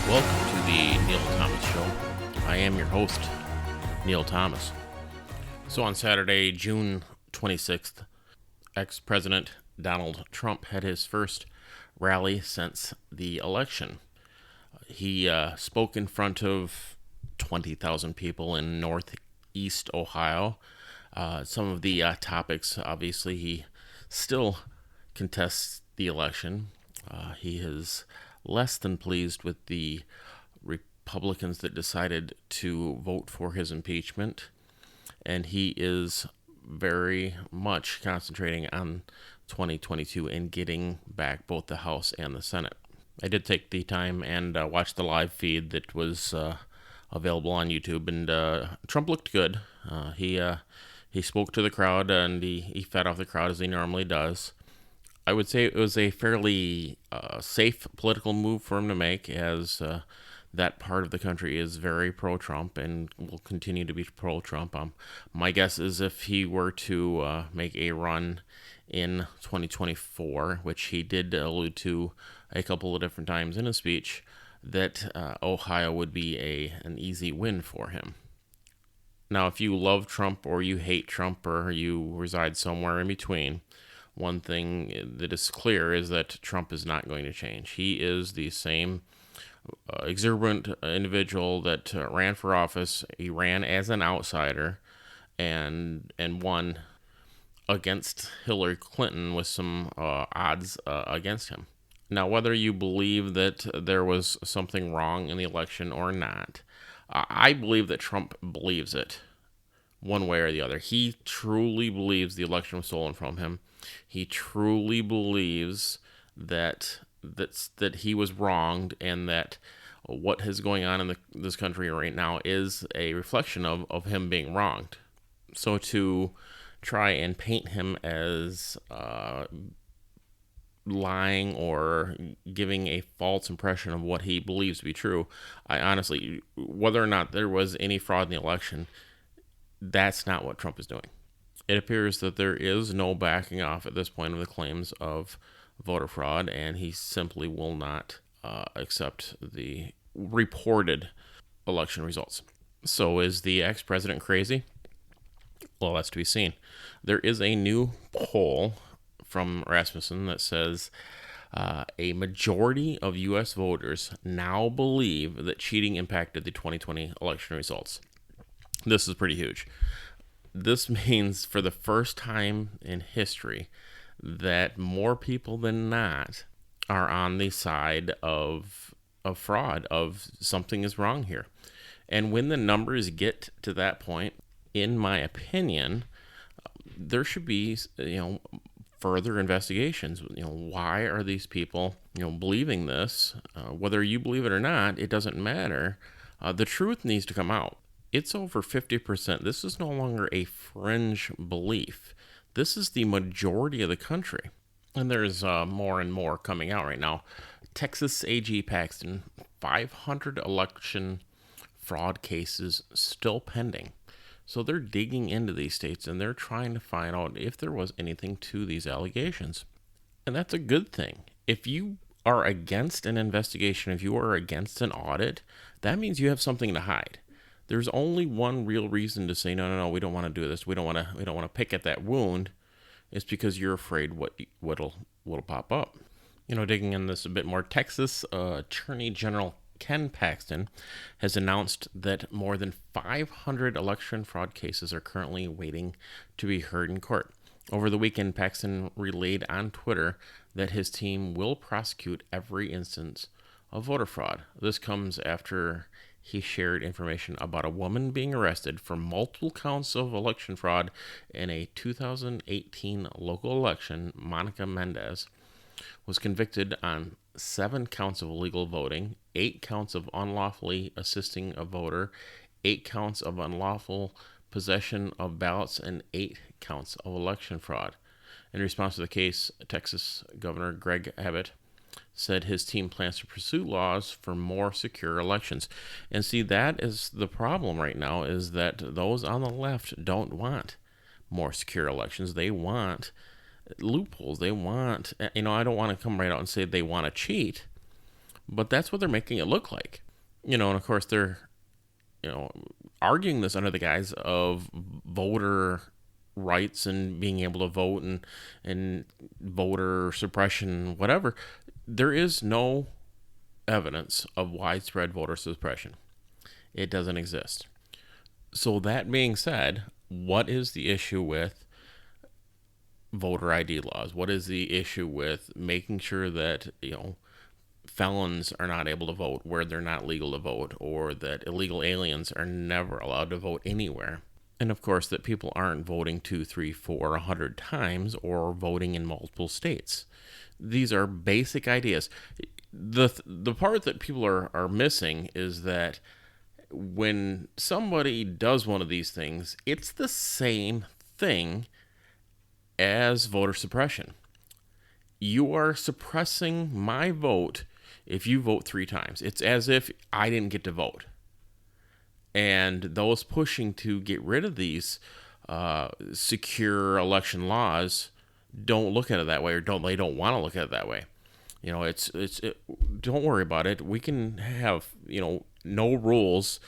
Welcome to the Neil Thomas Show. I am your host, Neil Thomas. So on Saturday, June 26th, ex-President Donald Trump had his first rally since the election. He spoke in front of 20,000 people in northeast Ohio. Some of the topics, obviously, he still contests the election. He is less than pleased with the Republicans that decided to vote for his impeachment, and he is very much concentrating on 2022 and getting back both the House and the Senate. I did take the time and watch the live feed that was available on YouTube, and Trump looked good. He spoke to the crowd, and he fed off the crowd as he normally does. I would say it was a fairly safe political move for him to make, as that part of the country is very pro-Trump and will continue to be pro-Trump. My guess is if he were to make a run in 2024, which he did allude to a couple of different times in his speech, that Ohio would be an easy win for him. Now, if you love Trump or you hate Trump or you reside somewhere in between, one thing that is clear is that Trump is not going to change. He is the same exuberant individual that ran for office. He ran as an outsider and won against Hillary Clinton with some odds against him. Now, whether you believe that there was something wrong in the election or not, I believe that Trump believes it one way or the other. He truly believes the election was stolen from him. He truly believes that he was wronged, and that what is going on in this country right now is a reflection of him being wronged. So to try and paint him as lying or giving a false impression of what he believes to be true, I honestly, whether or not there was any fraud in the election, that's not what Trump is doing. It appears that there is no backing off at this point of the claims of voter fraud, and he simply will not accept the reported election results. So is the ex-president crazy? Well, that's to be seen. There is a new poll from Rasmussen that says a majority of U.S. voters now believe that cheating impacted the 2020 election results. This is pretty huge. This means for the first time in history that more people than not are on the side of fraud, of something is wrong here. And when the numbers get to that point, in my opinion, there should be, further investigations. Why are these people, believing this? Whether you believe it or not, it doesn't matter. The truth needs to come out. It's over 50%. This is no longer a fringe belief. This is the majority of the country. And there's more and more coming out right now. Texas AG Paxton, 500 election fraud cases still pending. So they're digging into these states and they're trying to find out if there was anything to these allegations. And that's a good thing. If you are against an investigation, if you are against an audit, that means you have something to hide. There's only one real reason to say, no, we don't want to do this. We don't want to pick at that wound. It's because you're afraid what'll pop up. Digging in this a bit more, Texas Attorney General Ken Paxton has announced that more than 500 election fraud cases are currently waiting to be heard in court. Over the weekend, Paxton relayed on Twitter that his team will prosecute every instance of voter fraud. This comes after he shared information about a woman being arrested for multiple counts of election fraud in a 2018 local election. Monica Mendez was convicted on 7 counts of illegal voting, 8 counts of unlawfully assisting a voter, 8 counts of unlawful possession of ballots, and 8 counts of election fraud. In response to the case, Texas Governor Greg Abbott said his team plans to pursue laws for more secure elections. And see, that is the problem right now, is that those on the left don't want more secure elections. They want loopholes. They want, I don't want to come right out and say they want to cheat, but that's what they're making it look like. And of course they're, arguing this under the guise of voter rights and being able to vote and voter suppression, whatever. There is no evidence of widespread voter suppression. It doesn't exist. So that being said, what is the issue with voter ID laws? What is the issue with making sure that, felons are not able to vote where they're not legal to vote, or that illegal aliens are never allowed to vote anywhere? And of course, that people aren't voting 2, 3, 4, 100 times, or voting in multiple states. These are basic ideas. The part that people are missing is that when somebody does one of these things, it's the same thing as voter suppression. You are suppressing my vote if you vote 3 times. It's as if I didn't get to vote. And those pushing to get rid of these secure election laws don't look at it that way, or don't want to look at it that way. Don't worry about it. We can have no rules,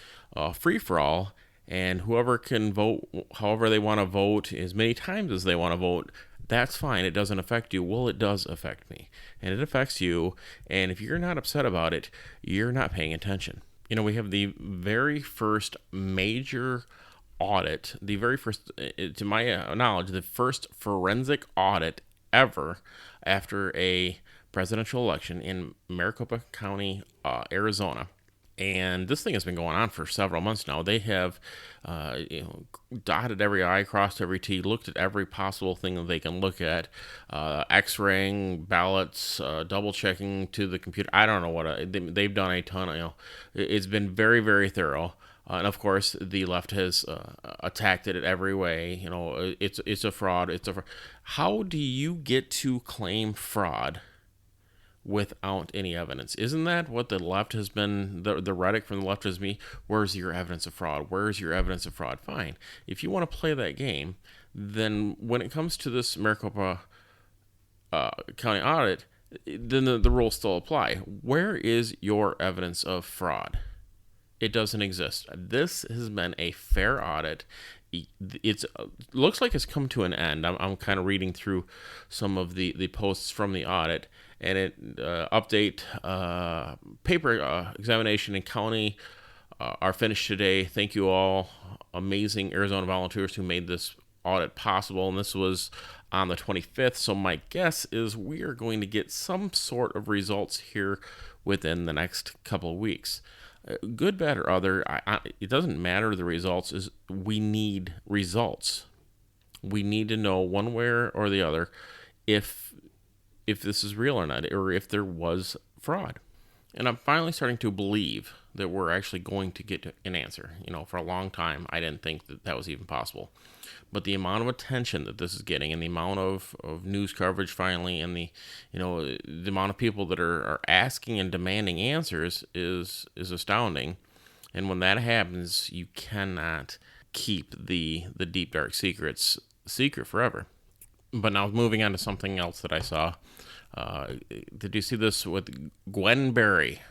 free for all, and whoever can vote however they want to vote, as many times as they want to vote. That's fine. It doesn't affect you. Well, it does affect me, and it affects you. And if you're not upset about it, you're not paying attention. We have the very first major audit, to my knowledge, the first forensic audit ever after a presidential election in Maricopa County, Arizona. And this thing has been going on for several months now. They have dotted every I, crossed every T, looked at every possible thing that they can look at, x-raying ballots, double-checking to the computer. I don't know what. They've done a ton. It's been very, very thorough. And of course, the left has attacked it in every way. It's a fraud. It's a fraud. How do you get to claim fraud without any evidence? Isn't that what the left has been, the rhetoric from the left has been? Where's your evidence of fraud? Where's your evidence of fraud? Fine. If you want to play that game, then when it comes to this Maricopa County audit, then the rules still apply. Where is your evidence of fraud? It doesn't exist. This has been a fair audit. It looks like it's come to an end. I'm kind of reading through some of the posts from the audit, and it update paper examination and county are finished today. Thank you all, amazing Arizona volunteers who made this audit possible. And this was on the 25th. So my guess is we are going to get some sort of results here within the next couple of weeks. Good, bad, or other, it doesn't matter the results. We need results. We need to know one way or the other if this is real or not, or if there was fraud. And I'm finally starting to believe that we're actually going to get an answer. For a long time, I didn't think that was even possible. But the amount of attention that this is getting, and the amount of news coverage finally, and the amount of people that are asking and demanding answers is astounding. And when that happens, you cannot keep the deep dark secrets secret forever. But now moving on to something else that I saw. Did you see this with Gwen Berry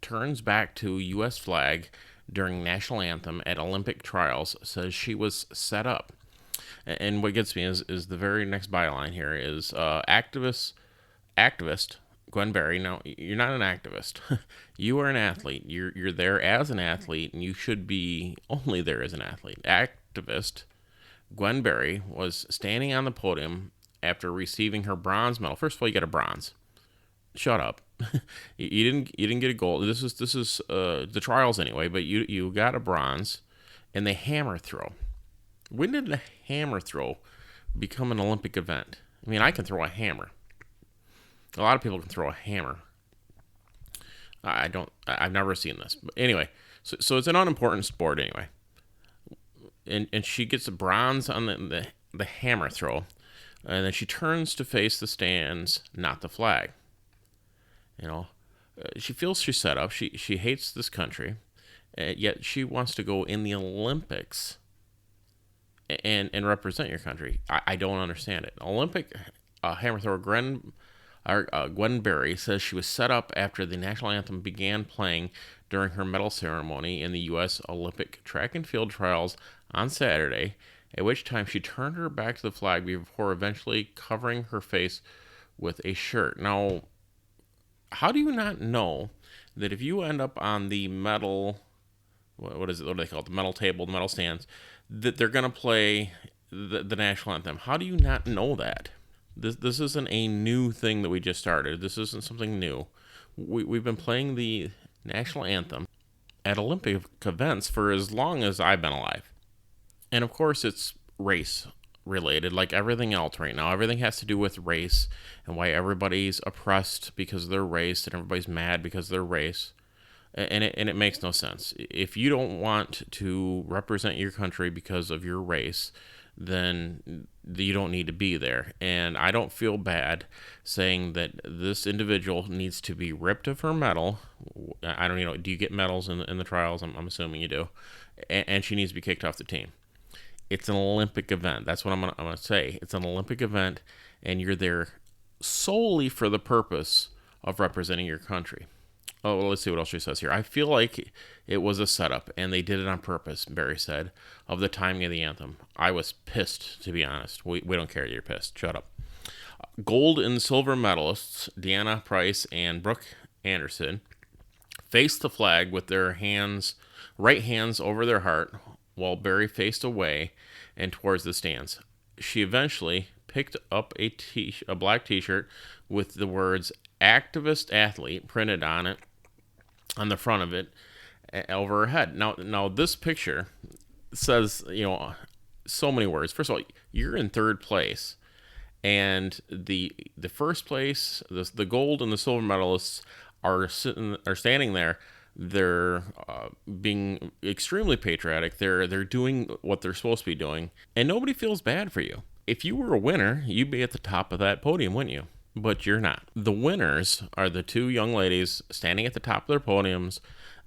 turns back to U.S. flag during national anthem at Olympic trials, says she was set up. And what gets me is the very next byline here is activist Gwen Berry. Now, you're not an activist. You are an athlete. You're there as an athlete, and you should be only there as an athlete. Activist Gwen Berry was standing on the podium after receiving her bronze medal. First of all, you got a bronze. Shut up. You didn't get a gold. This is the trials anyway, but you got a bronze in the hammer throw. When did the hammer throw become an Olympic event? I mean, I can throw a hammer. A lot of people can throw a hammer. I've never seen this. But anyway, so it's an unimportant sport anyway. and she gets a bronze on the hammer throw, and then she turns to face the stands, not the flag. You know, she feels she's set up. She hates this country, yet she wants to go in the Olympics and represent your country. I don't understand it. Olympic hammer thrower Gwen Berry says she was set up after the national anthem began playing during her medal ceremony in the U.S. Olympic track and field trials on Saturday, at which time she turned her back to the flag before eventually covering her face with a shirt. Now, how do you not know that if you end up on the medal, what is it? What do they call it? The medal table, the medal stands, that they're going to play the national anthem? How do you not know that? This isn't a new thing that we just started. This isn't something new. We've been playing the national anthem at Olympic events for as long as I've been alive. And of course, it's race related, like everything else right now. Everything has to do with race and why everybody's oppressed because of their race and everybody's mad because of their race. And it makes no sense. If you don't want to represent your country because of your race, then you don't need to be there. And I don't feel bad saying that this individual needs to be ripped of her medal. I don't know. Do you get medals in the trials? I'm assuming you do. And she needs to be kicked off the team. It's an Olympic event. That's what I'm gonna say. It's an Olympic event, and you're there solely for the purpose of representing your country. Oh, well, let's see what else she says here. I feel like it was a setup, and they did it on purpose, Barry said, of the timing of the anthem. I was pissed, to be honest. We don't care that you're pissed. Shut up. Gold and silver medalists, Deanna Price and Brooke Anderson, faced the flag with their right hands over their heart, while Barry faced away and towards the stands. She eventually picked up a black t-shirt with the words "activist athlete" printed on it, on the front of it, over her head. Now this picture says, so many words. First of all, you're in third place, and the first place, the gold and the silver medalists are standing there. They're being extremely patriotic. They're doing what they're supposed to be doing, and nobody feels bad for you. If you were a winner, you'd be at the top of that podium, wouldn't you? But you're not. The winners are the two young ladies standing at the top of their podiums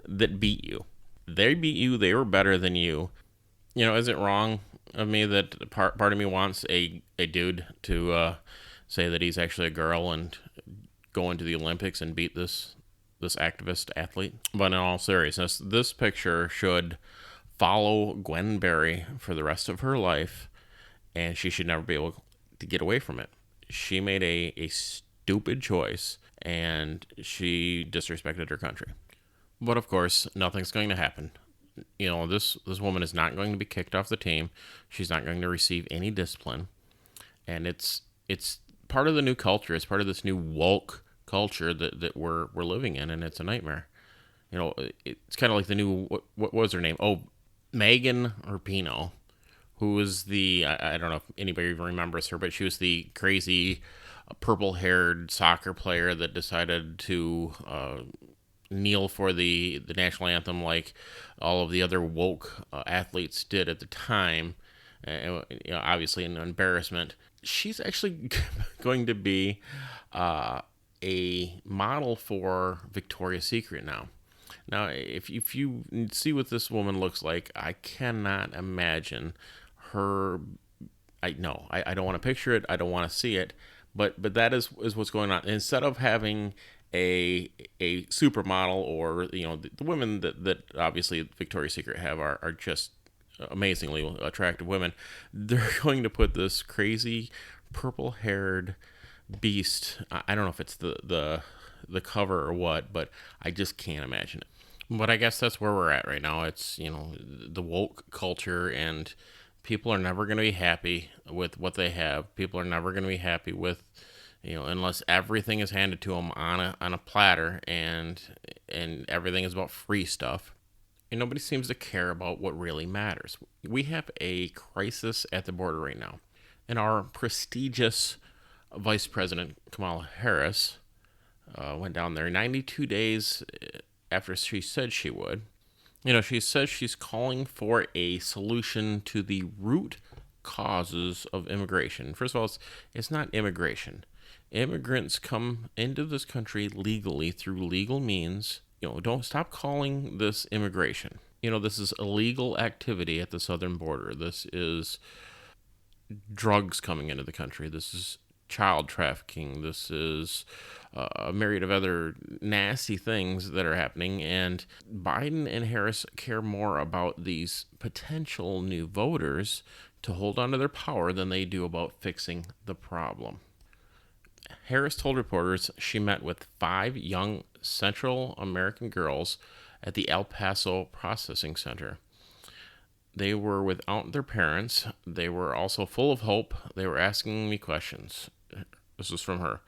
that beat you. They beat you. They were better than you. Is it wrong of me that part of me wants a dude to say that he's actually a girl and go into the Olympics and beat this activist athlete? But in all seriousness, this picture should follow Gwen Berry for the rest of her life, and she should never be able to get away from it. She made a stupid choice, and she disrespected her country. But of course, nothing's going to happen. This woman is not going to be kicked off the team. She's not going to receive any discipline, and it's part of the new culture. It's part of this new woke culture that we're living in, and it's a nightmare. It's kind of like the new what was her name? Oh, Megan Rapinoe, who was I don't know if anybody even remembers her, but she was the crazy purple-haired soccer player that decided to kneel for the national anthem like all of the other woke athletes did at the time. Obviously an embarrassment. She's actually going to be a model for Victoria's Secret now. Now, if you see what this woman looks like, I cannot imagine her. I don't want to picture it. I don't want to see it. But that is what's going on. Instead of having a supermodel, or the women that obviously Victoria's Secret have are just amazingly attractive women, they're going to put this crazy purple-haired beast. I don't know if it's the cover or what, but I just can't imagine it. But I guess that's where we're at right now. It's the woke culture, and people are never going to be happy with what they have. People are never going to be happy with unless everything is handed to them on a platter, and everything is about free stuff. And nobody seems to care about what really matters. We have a crisis at the border right now, and our prestigious Vice President Kamala Harris went down there 92 days after she said she would, She says she's calling for a solution to the root causes of immigration. First of all, it's not immigration. Immigrants come into this country legally through legal means. Don't stop calling this immigration. This is illegal activity at the southern border. This is drugs coming into the country. This is child trafficking. This is a myriad of other nasty things that are happening. And Biden and Harris care more about these potential new voters to hold on to their power than they do about fixing the problem. Harris told reporters she met with 5 young Central American girls at the El Paso Processing Center. They were without their parents. They were also full of hope. They were asking me questions. This was from her.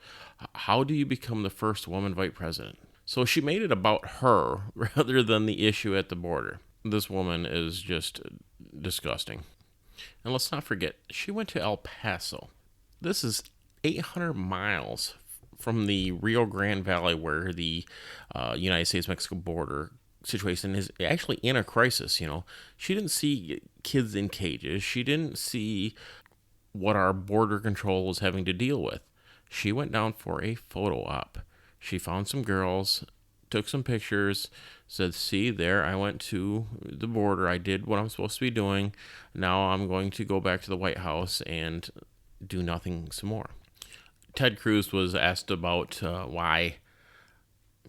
How do you become the first woman vice president? So she made it about her rather than the issue at the border. This woman is just disgusting. And let's not forget, she went to El Paso. This is 800 miles from the Rio Grande Valley where the United States-Mexico border situation is actually in a crisis. She didn't see kids in cages. She didn't see what our border control was having to deal with. She went down for a photo op. She found some girls, took some pictures, said, see there, I went to the border. I did what I'm supposed to be doing. Now I'm going to go back to the White House and do nothing some more. Ted Cruz was asked about why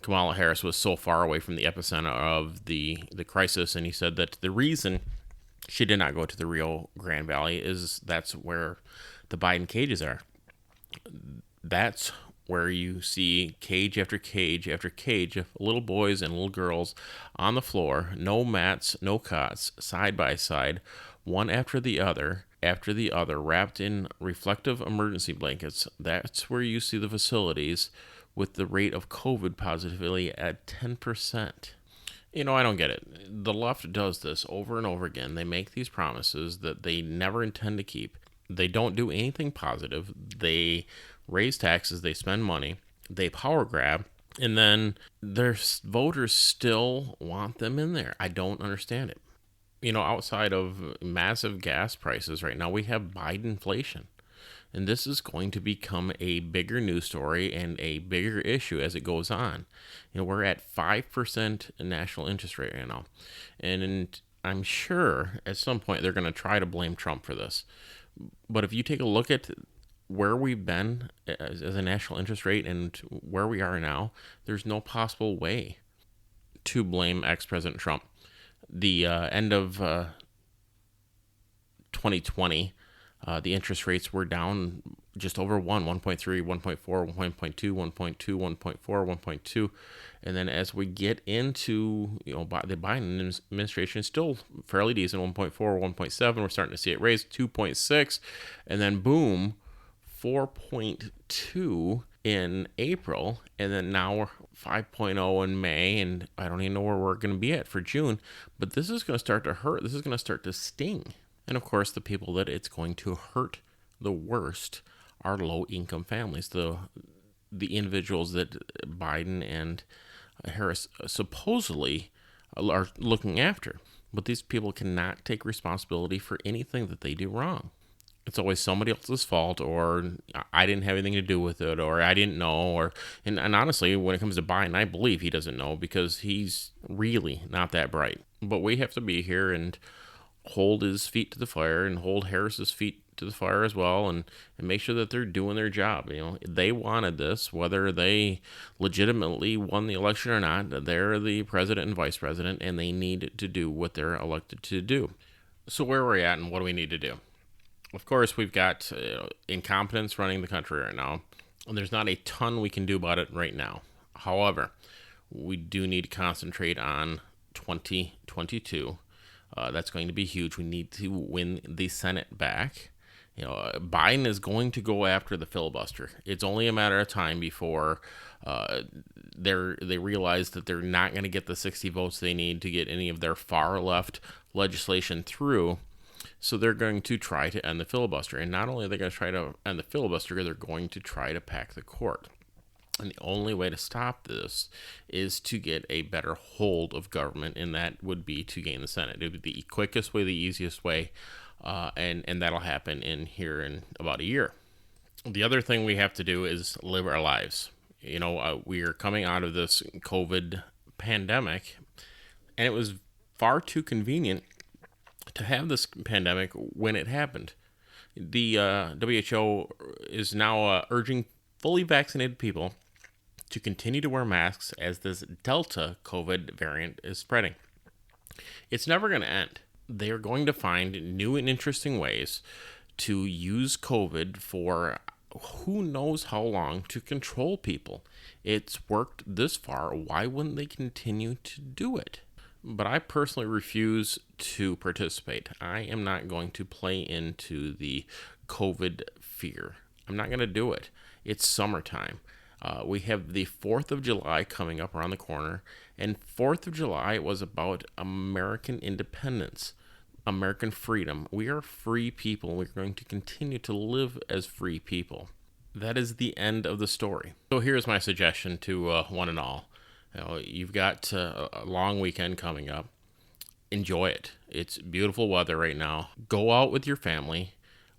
Kamala Harris was so far away from the epicenter of the crisis, and he said that the reason she did not go to the Rio Grande Valley is that's where the Biden cages are. That's where you see cage after cage after cage of little boys and little girls on the floor, no mats, no cots, side by side, one after the other, wrapped in reflective emergency blankets. That's where you see the facilities with the rate of COVID positivity at 10%. I don't get it. The left does this over and over again. They make these promises that they never intend to keep. They don't do anything positive. They raise taxes, they spend money, they power grab, and then their voters still want them in there. I don't understand it. Outside of massive gas prices right now, we have Biden inflation. And this is going to become a bigger news story and a bigger issue as it goes on. We're at 5% national interest rate right now. And I'm sure at some point they're going to try to blame Trump for this. But if you take a look at where we've been as a national interest rate and where we are now, there's no possible way to blame ex-President Trump. The end of 2020, the interest rates were down just over 1.3, 1.4, 1.2, 1.2, 1.4, 1.2. And then as we get into, the Biden administration is still fairly decent, 1.4, 1.7. We're starting to see it raise 2.6. And then boom, 4.2 in April. And then now we're 5.0 in May. And I don't even know where we're going to be at for June. But this is going to start to hurt. This is going to start to sting. And of course, the people that it's going to hurt the worst are low-income families, the individuals that Biden and Harris supposedly are looking after. But these people cannot take responsibility for anything that they do wrong. It's always somebody else's fault, or I didn't have anything to do with it, or I didn't know, and honestly, when it comes to Biden, I believe he doesn't know because he's really not that bright. But we have to be here and hold his feet to the fire and hold Harris's feet to the fire as well, and make sure that they're doing their job. They wanted this, whether they legitimately won the election or not. They're the president and vice president, and they need to do what they're elected to do. So where are we at, and what do we need to do? Of course, we've got incompetence running the country right now, and there's not a ton we can do about it right now. However, we do need to concentrate on 2022. That's going to be huge. We need to win the Senate back. Biden is going to go after the filibuster. It's only a matter of time before they realize that they're not going to get the 60 votes they need to get any of their far left legislation through. So they're going to try to end the filibuster. And not only are they going to try to end the filibuster, they're going to try to pack the court. And the only way to stop this is to get a better hold of government, and that would be to gain the Senate. It would be the quickest way, the easiest way, and that'll happen in about a year. The other thing we have to do is live our lives. We are coming out of this COVID pandemic, and it was far too convenient to have this pandemic when it happened. The WHO is now urging fully vaccinated people to continue to wear masks as this Delta COVID variant is spreading. It's never going to end. They are going to find new and interesting ways to use COVID for who knows how long to control people. It's worked this far. Why wouldn't they continue to do it? But I personally refuse to participate. I am not going to play into the COVID fear. I'm not going to do it. It's summertime. We have the 4th of July coming up around the corner, and 4th of July was about American independence, American freedom. We are free people. We're going to continue to live as free people. That is the end of the story. So here's my suggestion to one and all. You've got a long weekend coming up. Enjoy it. It's beautiful weather right now. Go out with your family,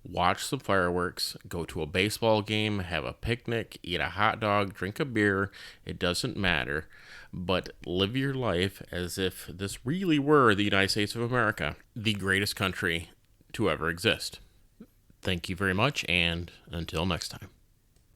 watch some fireworks, go to a baseball game, have a picnic, eat a hot dog, drink a beer. It doesn't matter. But live your life as if this really were the United States of America, the greatest country to ever exist. Thank you very much, and until next time.